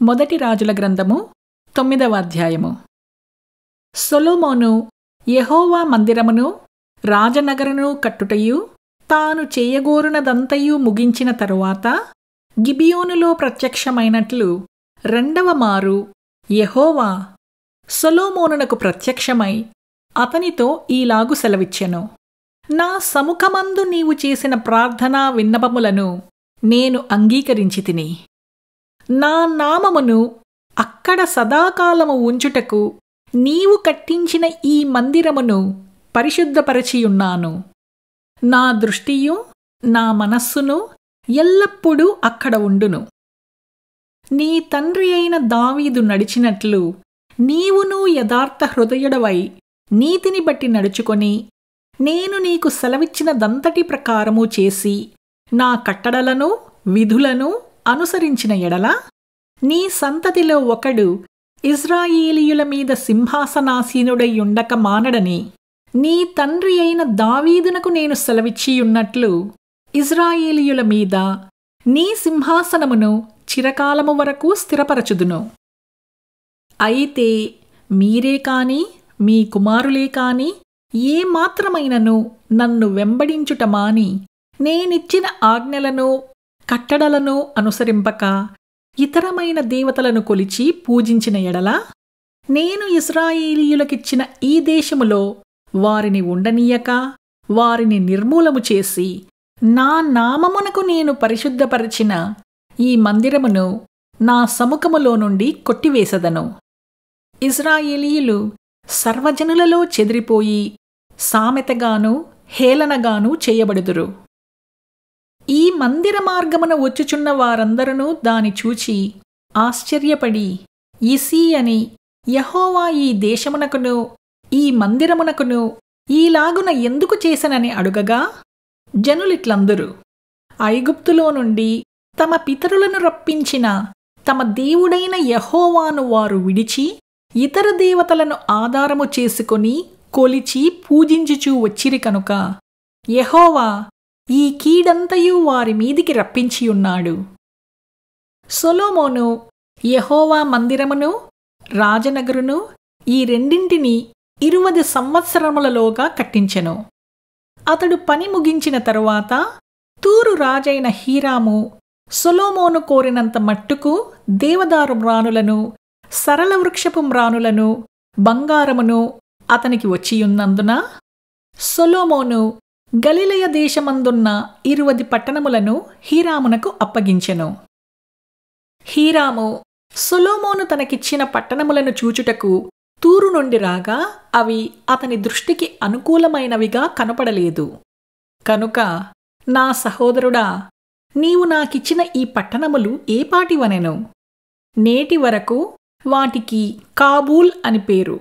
మొదటి రాజుల గ్రంథము 9వ అధ్యాయము. సొలొమోను యెహోవా మందిరమును రాజనగరును కట్టుటయు తాను చేయగోరునదంతయు ముగించిన తరువాత గిబియోనులో ప్రత్యక్షమైనట్లు రెండవ మారు యెహోవా సొలొమోనునకు ప్రత్యక్షమై అతనితో ఈలాగు సెలవిచ్చెను. నా సముఖమందు నీవు చేసిన ప్రార్థనా విన్నపములను నేను అంగీకరించితిని. నా నామమును అక్కడ సదాకాలము ఉంచుటకు నీవు కట్టించిన ఈ మందిరమును పరిశుద్ధపరచియున్నాను. నా దృష్టియు నా మనస్సును ఎల్లప్పుడూ అక్కడ ఉండును. నీ తండ్రి అయిన దావీదు నడిచినట్లు నీవును యథార్థ హృదయుడవై నీతిని బట్టి నడుచుకొని నేను నీకు సెలవిచ్చినదంతటి ప్రకారము చేసి నా కట్టడలను విధులను అనుసరించిన ఎడల నీ సంతతిలో ఒకడు ఇశ్రాయేలీయుల మీద సింహాసనాసీనుడయ్యుండక మానడని నీ తండ్రి అయిన దావీదునకు నేను సెలవిచ్చియున్నట్లు ఇశ్రాయేలీయుల మీద నీ సింహాసనమును చిరకాలము వరకు స్థిరపరచుదును. అయితే మీరే కాని మీ కుమారులే కాని ఏ మాత్రమైనను నన్ను వెంబడించుట మాని నేనిచ్చిన ఆజ్ఞలను కట్టడలను అనుసరింపక ఇతరమైన దేవతలను కొలిచి పూజించిన ఎడల నేను ఇశ్రాయేలీయులకిచ్చిన ఈ దేశములో వారిని ఉండనీయక వారిని నిర్మూలము చేసి నా నామమునకు నేను పరిశుద్ధపరచిన ఈ మందిరమును నా సముఖములో నుండి కొట్టివేసెదను. ఇశ్రాయేలీయులు సర్వజనులలో చెదిరిపోయి సామెతగాను హేళనగాను చేయబడుదురు. ఈ మందిర మార్గమున వచ్చుచున్న వారందరూ దాని చూచి ఆశ్చర్యపడి ఇసీ అని యెహోవా ఈ దేశమునకును ఈ మందిరమునకును ఈలాగున ఎందుకు చేసనని అడుగగా జనులిట్లందురు ఐగుప్తులో నుండి తమ పితరులను రప్పించిన తమ దేవుడైన యెహోవాను వారు విడిచి ఇతర దేవతలను ఆధారము చేసుకొని కొలిచి పూజించుచూ వచ్చిరి కనుక యెహోవా ఈ కీడంతయు వారి మీదికి రప్పించియున్నాడు. సొలొమోను యెహోవా మందిరమును రాజనగరును ఈ రెండింటినీ 20 సంవత్సరములలోగా కట్టించెను. అతడు పని ముగించిన తరువాత తూరు రాజైన హీరాము సొలొమోను కోరినంత మట్టుకు దేవదారు మ్రానులను సరళ వృక్షపు మ్రానులను బంగారమును అతనికి వచ్చియున్నందున సొలొమోను గలిలయ దేశమందున్న 20 పట్టణములను హీరామునకు అప్పగించెను. హీరాము సొలొమోను తనకిచ్చిన పట్టణములను చూచుటకు తూరు నుండి రాగా అవి అతని దృష్టికి అనుకూలమైనవిగా కనపడలేదు. కనుక నా సహోదరుడా, నీవు నాకిచ్చిన ఈ పట్టణములు ఏపాటివనెను? నేటి వరకు వాటికి కాబూల్ అని పేరు.